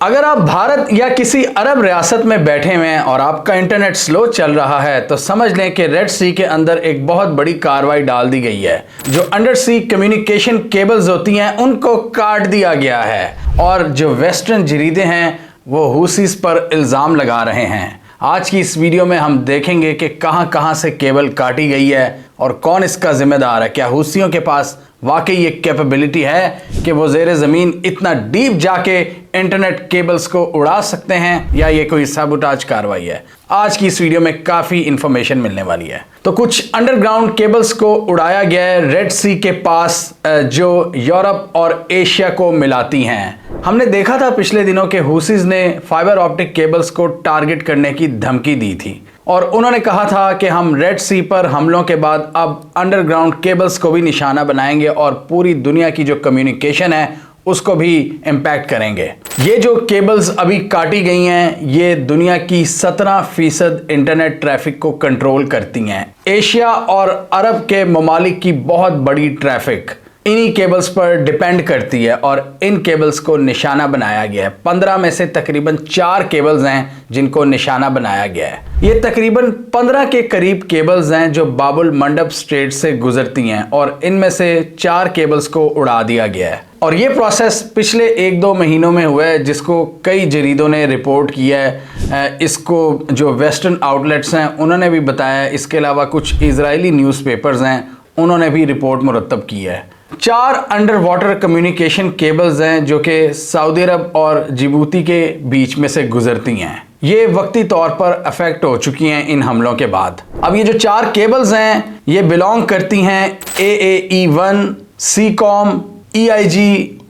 अगर आप भारत या किसी अरब रियासत में बैठे हुए हैं और आपका इंटरनेट स्लो चल रहा है तो समझ लें कि रेड सी के अंदर एक बहुत बड़ी कार्रवाई डाल दी गई है। जो अंडर सी कम्युनिकेशन केबल्स होती हैं उनको काट दिया गया है और जो वेस्टर्न जरीदे हैं वो हूसीस पर इल्ज़ाम लगा रहे हैं। आज की इस वीडियो में हम देखेंगे कि कहां से केबल काटी गई है और कौन इसका जिम्मेदार है। क्या हूसियों के पास वाकई ये कैपेबिलिटी है कि वो ज़ेरे ज़मीन इतना डीप जाके इंटरनेट केबल्स को उड़ा सकते हैं या ये कोई साबोटाज कार्रवाई है। आज की इस वीडियो में काफ़ी इंफॉर्मेशन मिलने वाली है। तो कुछ अंडरग्राउंड केबल्स को उड़ाया गया है रेड सी के पास जो यूरोप और एशिया को मिलाती हैं। हमने देखा था पिछले दिनों के हूसीज ने फाइबर ऑप्टिक केबल्स को टारगेट करने की धमकी दी थी और उन्होंने कहा था कि हम रेड सी पर हमलों के बाद अब अंडरग्राउंड केबल्स को भी निशाना बनाएंगे और पूरी दुनिया की जो कम्युनिकेशन है उसको भी इम्पैक्ट करेंगे। ये जो केबल्स अभी काटी गई हैं ये दुनिया की 17% इंटरनेट ट्रैफिक को कंट्रोल करती हैं। एशिया और अरब के ममालिक की बहुत बड़ी ट्रैफिक इन्हीं केबल्स पर डिपेंड करती है और इन केबल्स को निशाना बनाया गया है। 15 में से तकरीबन 4 केबल्स हैं जिनको निशाना बनाया गया है। ये तकरीबन 15 के करीब केबल्स हैं जो बाबुल मंडप स्ट्रेट से गुजरती हैं और इनमें से 4 केबल्स को उड़ा दिया गया है। और ये प्रोसेस पिछले 1-2 महीनों में हुआ है जिसको कई जरीदों ने रिपोर्ट किया है। इसको जो वेस्टर्न आउटलेट्स हैं उन्होंने भी बताया है। इसके अलावा कुछ इजरायली न्यूज़पेपर्स हैं उन्होंने भी रिपोर्ट मुरतब की है। 4 अंडर वाटर कम्युनिकेशन केबल्स हैं जो कि सऊदी अरब और जिबूती के बीच में से गुजरती हैं। ये वक्ती तौर पर अफेक्ट हो चुकी हैं इन हमलों के बाद। अब ये जो 4 केबल्स हैं ये बिलोंग करती हैं AAE1, सीकॉम, EIG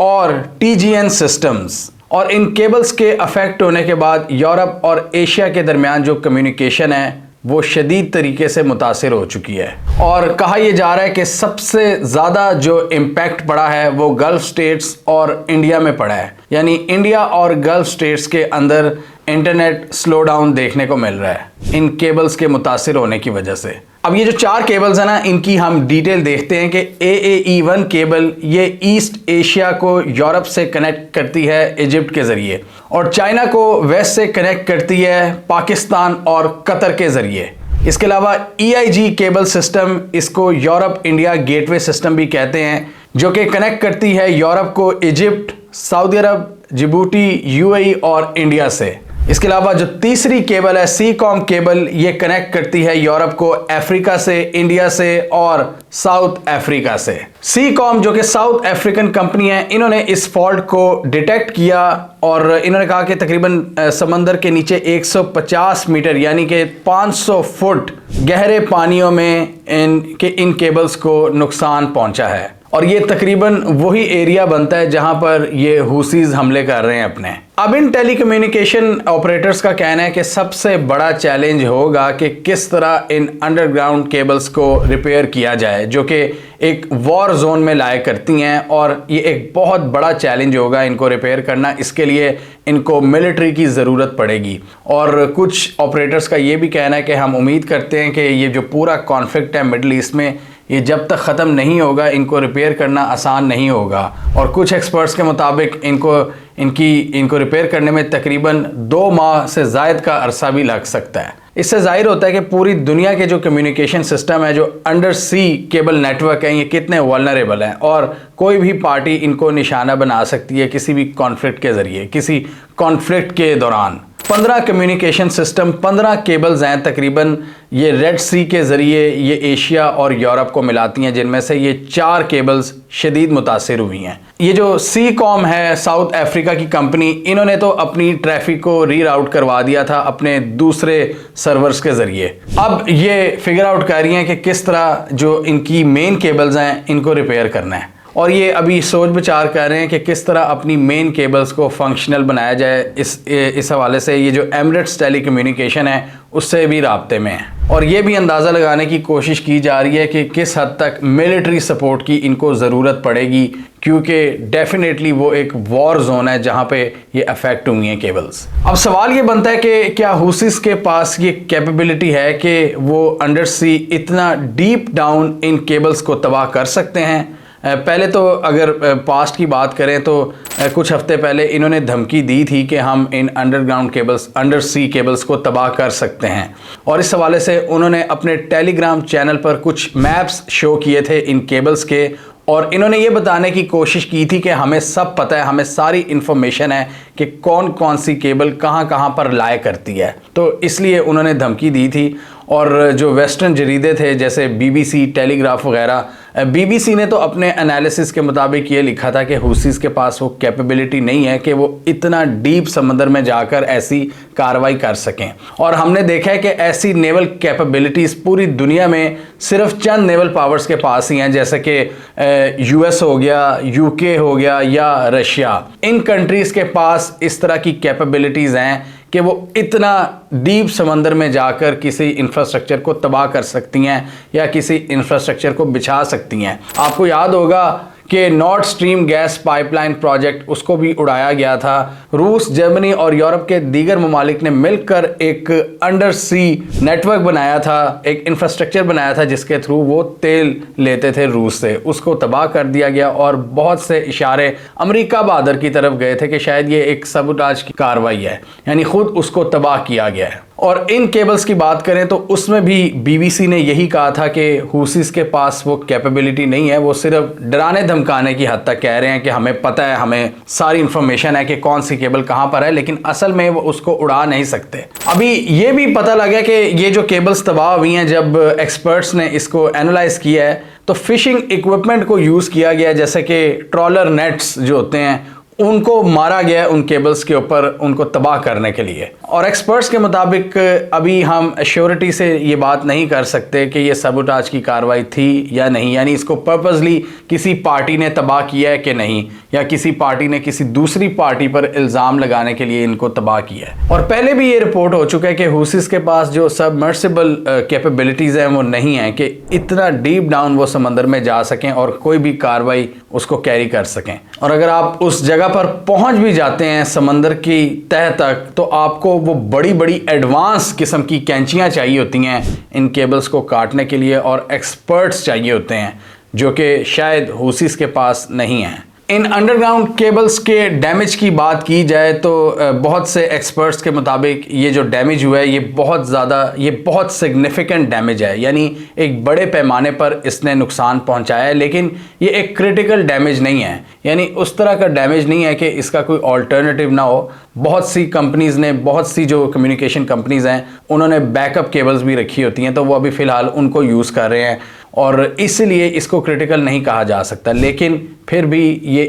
और TGN सिस्टम्स। और इन केबल्स के अफेक्ट होने के बाद यूरोप और एशिया के दरमियान जो कम्युनिकेशन है वो शदीद तरीके से मुतासिर हो चुकी है। और कहा यह जा रहा है कि सबसे ज़्यादा जो इम्पैक्ट पड़ा है वो गल्फ स्टेट्स और इंडिया में पड़ा है। यानी इंडिया और गल्फ स्टेट्स के अंदर इंटरनेट स्लो डाउन देखने को मिल रहा है इन केबल्स के मुतासिर होने की वजह से। अब ये जो 4 केबल्स हैं ना इनकी हम डिटेल देखते हैं कि AAE1 केबल ये ईस्ट एशिया को यूरोप से कनेक्ट करती है इजिप्ट के ज़रिए और चाइना को वेस्ट से कनेक्ट करती है पाकिस्तान और कतर के ज़रिए। इसके अलावा EIG केबल सिस्टम, इसको यूरोप इंडिया गेटवे सिस्टम भी कहते हैं, जो कि कनेक्ट करती है यूरोप को इजिप्ट, सऊदी अरब, जिबूती, UAE और इंडिया से। इसके अलावा जो तीसरी केबल है सीकॉम केबल ये कनेक्ट करती है यूरोप को अफ्रीका से, इंडिया से और साउथ अफ्रीका से। सीकॉम जो कि साउथ अफ्रीकन कंपनी है इन्होंने इस फॉल्ट को डिटेक्ट किया और इन्होंने कहा कि तकरीबन समंदर के नीचे 150 मीटर यानी कि 500 फुट गहरे पानियों में इन केबल्स को नुकसान पहुंचा है और ये तकरीबन वही एरिया बनता है जहां पर ये हूसीज हमले कर रहे हैं अपने। अब इन टेलीकम्युनिकेशन ऑपरेटर्स का कहना है कि सबसे बड़ा चैलेंज होगा कि किस तरह इन अंडरग्राउंड केबल्स को रिपेयर किया जाए जो कि एक वॉर जोन में लाया करती हैं और ये एक बहुत बड़ा चैलेंज होगा इनको रिपेयर करना। इसके लिए इनको मिलिट्री की ज़रूरत पड़ेगी और कुछ ऑपरेटर्स का ये भी कहना है कि हम उम्मीद करते हैं कि ये जो पूरा कॉन्फ्लिक्ट है मिडल ईस्ट में ये जब तक ख़त्म नहीं होगा इनको रिपेयर करना आसान नहीं होगा और कुछ एक्सपर्ट्स के मुताबिक इनको रिपेयर करने में तकरीबन 2 माह से ज़ायद का अरसा भी लग सकता है। इससे जाहिर होता है कि पूरी दुनिया के जो कम्युनिकेशन सिस्टम है जो अंडर सी केबल नेटवर्क हैं ये कितने वल्नरेबल हैं और कोई भी पार्टी इनको निशाना बना सकती है किसी भी कॉन्फ्लिक्ट के ज़रिए, किसी कॉन्फ्लिक्ट के दौरान। 15 कम्युनिकेशन सिस्टम, 15 केबल्स हैं तकरीबन ये रेड सी के ज़रिए ये एशिया और यूरोप को मिलाती हैं जिनमें से ये 4 केबल्स शदीद मुतासिर हुई हैं। ये जो सीकॉम है साउथ अफ्रीका की कंपनी इन्होंने तो अपनी ट्रैफिक को रीराउट करवा दिया था अपने दूसरे सर्वर्स के ज़रिए। अब ये फिगर आउट कर रही हैं कि किस तरह जो इनकी मेन केबल्स हैं इनको रिपेयर करना है और ये अभी सोच विचार कर रहे हैं कि किस तरह अपनी मेन केबल्स को फंक्शनल बनाया जाए। इस हवाले से ये जो एमिरेट्स टेलीकम्युनिकेशन है उससे भी राब्ते में है और ये भी अंदाज़ा लगाने की कोशिश की जा रही है कि किस हद तक मिलिट्री सपोर्ट की इनको ज़रूरत पड़ेगी क्योंकि डेफिनेटली वो एक वॉर जोन है जहाँ पे ये अफेक्ट हुई हैं केबल्स। अब सवाल ये बनता है कि क्या हूसीस के पास ये कैपेबिलिटी है कि वो अंडर सी इतना डीप डाउन इन केबल्स को तबाह कर सकते हैं पहले तो अगर पास्ट की बात करें तो कुछ हफ्ते पहले इन्होंने धमकी दी थी कि हम इन underground cables, under sea cables को तबाह कर सकते हैं, और इस हवाले से उन्होंने अपने टेलीग्राम चैनल पर कुछ मैप्स शो किए थे इन केबल्स के, और इन्होंने ये बताने की कोशिश की थी कि हमें सब पता है, हमें सारी इन्फॉर्मेशन है कि कौन कौन सी केबल कहाँ कहाँ पर लाया करती है। तो इसलिए उन्होंने धमकी दी थी। और जो वेस्टर्न जरीदे थे जैसे बीबीसी, टेलीग्राफ वगैरह, बीबीसी ने तो अपने एनालिसिस के मुताबिक ये लिखा था कि हुसीज़ के पास वो कैपेबिलिटी नहीं है कि वो इतना डीप समंदर में जाकर ऐसी कार्रवाई कर सकें। और हमने देखा है कि ऐसी नेवल कैपेबिलिटीज़ पूरी दुनिया में सिर्फ चंद नेवल पावर्स के पास ही हैं, जैसे कि यूएस हो गया, यूके हो गया या रशिया। इन कंट्रीज़ के पास इस तरह की कैपेबिलिटीज़ हैं कि वो इतना डीप समंदर में जाकर किसी इंफ्रास्ट्रक्चर को तबाह कर सकती हैं या किसी इंफ्रास्ट्रक्चर को बिछा सकती हैं। आपको याद होगा कि north stream gas pipeline project, उसको भी उड़ाया गया था। रूस, जर्मनी और यूरोप के दीगर ममालिक ने मिलकर एक अंडर सी नेटवर्क बनाया था, एक इंफ्रास्ट्रक्चर बनाया था जिसके थ्रू वो तेल लेते थे रूस से। उसको तबाह कर दिया गया और बहुत से इशारे अमेरिका बहादुर की तरफ गए थे कि शायद ये एक सबुटाज की कार्रवाई है, यानी खुद उसको तबाह किया गया है। और इन केबल्स की बात करें तो उसमें भी बीबीसी ने यही कहा था कि हुसीज़ के पास वो कैपेबिलिटी नहीं है, वो सिर्फ डराने धमकाने की हद तक कह रहे हैं कि हमें पता है, हमें सारी इंफॉर्मेशन है कि कौन सी केबल कहाँ पर है, लेकिन असल में वो उसको उड़ा नहीं सकते। अभी ये भी पता लगा कि ये जो केबल्स तबाह हुई हैं, जब एक्सपर्ट्स ने इसको एनालाइज किया है तो फिशिंग इक्विपमेंट को यूज़ किया गया, जैसे कि ट्रॉलर नेट्स जो होते हैं उनको मारा गया उन केबल्स के ऊपर, उनको तबाह करने के लिए। और एक्सपर्ट्स के मुताबिक अभी हम एश्योरिटी से ये बात नहीं कर सकते कि ये सबुटाज की कार्रवाई थी या नहीं, यानी इसको पर्पसली किसी पार्टी ने तबाह किया है कि नहीं, या किसी पार्टी ने किसी दूसरी पार्टी पर इल्ज़ाम लगाने के लिए इनको तबाह किया है। और पहले भी ये रिपोर्ट हो चुका है कि हुसीज़ के पास जो सबमर्सिबल कैपेबिलिटीज़ हैं वो नहीं है कि इतना डीप डाउन वो समंदर में जा सकें और कोई भी कार्रवाई उसको कैरी कर सकें। और अगर आप उस जगह पर पहुंच भी जाते हैं समंदर की तह तक, तो आपको वो बड़ी बड़ी एडवांस किस्म की कैंचियां चाहिए होती हैं इन केबल्स को काटने के लिए, और एक्सपर्ट्स चाहिए होते हैं जो कि शायद हुसीज़ के पास नहीं हैं। इन अंडरग्राउंड केबल्स के डैमेज की बात की जाए तो बहुत से एक्सपर्ट्स के मुताबिक ये जो डैमेज हुआ है ये बहुत सिग्निफिकेंट डैमेज है, यानी एक बड़े पैमाने पर इसने नुकसान पहुंचाया है, लेकिन ये एक क्रिटिकल डैमेज नहीं है, यानी उस तरह का डैमेज नहीं है कि इसका कोई ऑल्टरनेटिव ना हो। बहुत सी कंपनीज़ ने, बहुत सी जो कम्युनिकेशन कंपनीज़ हैं उन्होंने बैकअप केबल्स भी रखी होती हैं, तो वो अभी फ़िलहाल उनको यूज़ कर रहे हैं और इसलिए इसको क्रिटिकल नहीं कहा जा सकता, लेकिन फिर भी ये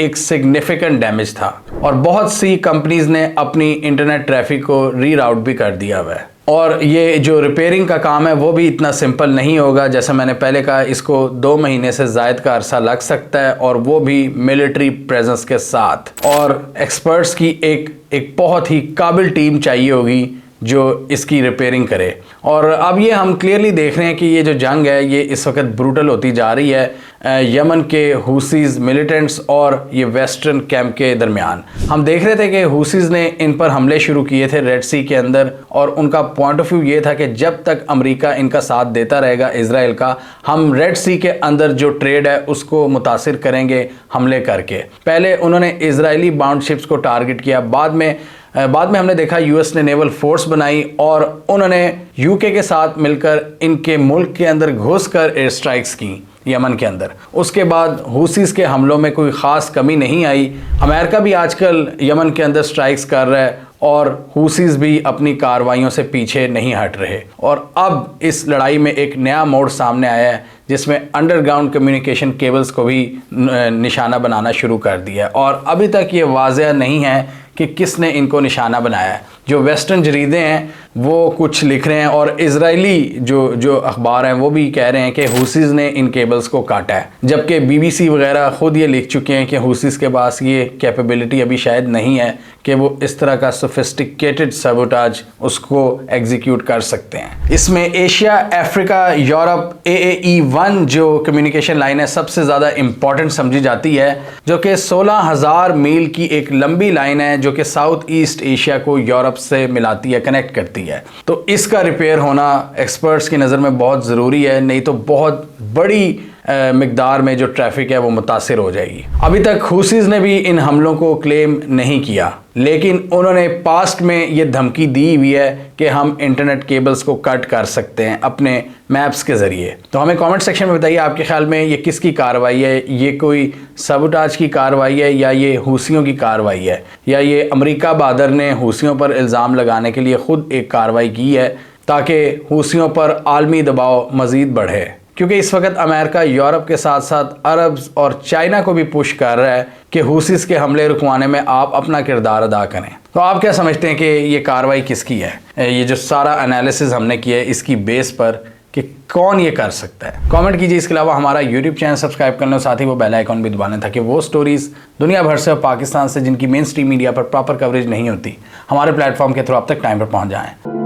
एक सिग्निफिकेंट डैमेज था। और बहुत सी कंपनीज़ ने अपनी इंटरनेट ट्रैफिक को रीराउट भी कर दिया हुआ है। और ये जो रिपेयरिंग का काम है वो भी इतना सिंपल नहीं होगा, जैसा मैंने पहले कहा, इसको 2 महीने से ज़ायद का अरसा लग सकता है, और वो भी मिलिट्री प्रेजेंस के साथ। और एक्सपर्ट्स की एक बहुत ही काबिल टीम चाहिए होगी जो इसकी रिपेयरिंग करे। और अब ये हम क्लियरली देख रहे हैं कि ये जो जंग है ये इस वक्त ब्रूटल होती जा रही है यमन के हुसीज़ मिलिटेंट्स और ये वेस्टर्न कैंप के दरमियान। हम देख रहे थे कि हुसीज़ ने इन पर हमले शुरू किए थे रेड सी के अंदर, और उनका पॉइंट ऑफ व्यू ये था कि जब तक अमेरिका इनका साथ देता रहेगा इजराइल का, हम रेड सी के अंदर जो ट्रेड है उसको मुतासिर करेंगे हमले करके। पहले उन्होंने इजरायली बाउंड शिप्स को टारगेट किया, बाद में हमने देखा यूएस ने नेवल फोर्स बनाई और उन्होंने यूके के साथ मिलकर इनके मुल्क के अंदर घुसकर एयर स्ट्राइक्स की यमन के अंदर। उसके बाद हुसीज़ के हमलों में कोई ख़ास कमी नहीं आई। अमेरिका भी आजकल यमन के अंदर स्ट्राइक्स कर रहा है और हुसीज़ भी अपनी कार्रवाइयों से पीछे नहीं हट रहे। और अब इस लड़ाई में एक नया मोड़ सामने आया है जिसमें अंडरग्राउंड कम्युनिकेशन केबल्स को भी निशाना बनाना शुरू कर दिया है, और अभी तक ये वाज़ेह नहीं है कि किसने इनको निशाना बनाया है। जो वेस्टर्न जरीदे हैं वो कुछ लिख रहे हैं और इजरायली जो अखबार हैं वो भी कह रहे हैं कि हुसीज़ ने इन केबल्स को काटा है, जबकि बीबीसी वगैरह ख़ुद ये लिख चुके हैं कि हुसीज़ के पास ये कैपेबिलिटी अभी शायद नहीं है कि वो इस तरह का सोफिस्टिकेटेड सबोटाज उसको एग्जीक्यूट कर सकते हैं। इसमें एशिया, अफ्रीका, यूरोप, AAE-1 जो कम्युनिकेशन लाइन है सबसे ज़्यादा इम्पॉर्टेंट समझी जाती है, जो कि 16,000 मील की एक लंबी लाइन है जो कि साउथ ईस्ट एशिया को यूरोप से मिलाती है, कनेक्ट करती है। तो इसका रिपेयर होना एक्सपर्ट्स की नज़र में बहुत ज़रूरी है, नहीं तो बहुत बड़ी मिकदार में जो ट्रैफिक है वो मुतासिर हो जाएगी। अभी तक हूसीज ने भी इन हमलों को क्लेम नहीं किया, लेकिन उन्होंने पास्ट में ये धमकी दी हुई है कि हम इंटरनेट केबल्स को कट कर सकते हैं अपने मैप्स के ज़रिए। तो हमें कमेंट सेक्शन में बताइए आपके ख्याल में ये किसकी कार्रवाई है, ये कोई सबुटाज की कार्रवाई है या ये हूसियों की कार्रवाई है, या ये अमेरिका बहादुर ने हूसियों पर इल्ज़ाम लगाने के लिए ख़ुद एक कार्रवाई की है ताकि हूसियों पर आलमी दबाव मज़ीद बढ़े। क्योंकि इस वक्त अमेरिका यूरोप के साथ साथ अरब और चाइना को भी पुश कर रहा है कि हूसीस के हमले रुकवाने में आप अपना किरदार अदा करें। तो आप क्या समझते हैं कि ये कार्रवाई किसकी है? ये जो सारा एनालिसिस हमने किया है इसकी बेस पर कि कौन ये कर सकता है, कमेंट कीजिए। इसके अलावा हमारा यूट्यूब चैनल सब्सक्राइब करना और साथ ही वो बेल आइकॉन भी दबाना ताकि वो स्टोरीज़ दुनिया भर से और पाकिस्तान से जिनकी मेन स्ट्रीम मीडिया पर प्रॉपर कवरेज नहीं होती हमारे प्लेटफॉर्म के थ्रू आप तक टाइम पर पहुँच जाएँ।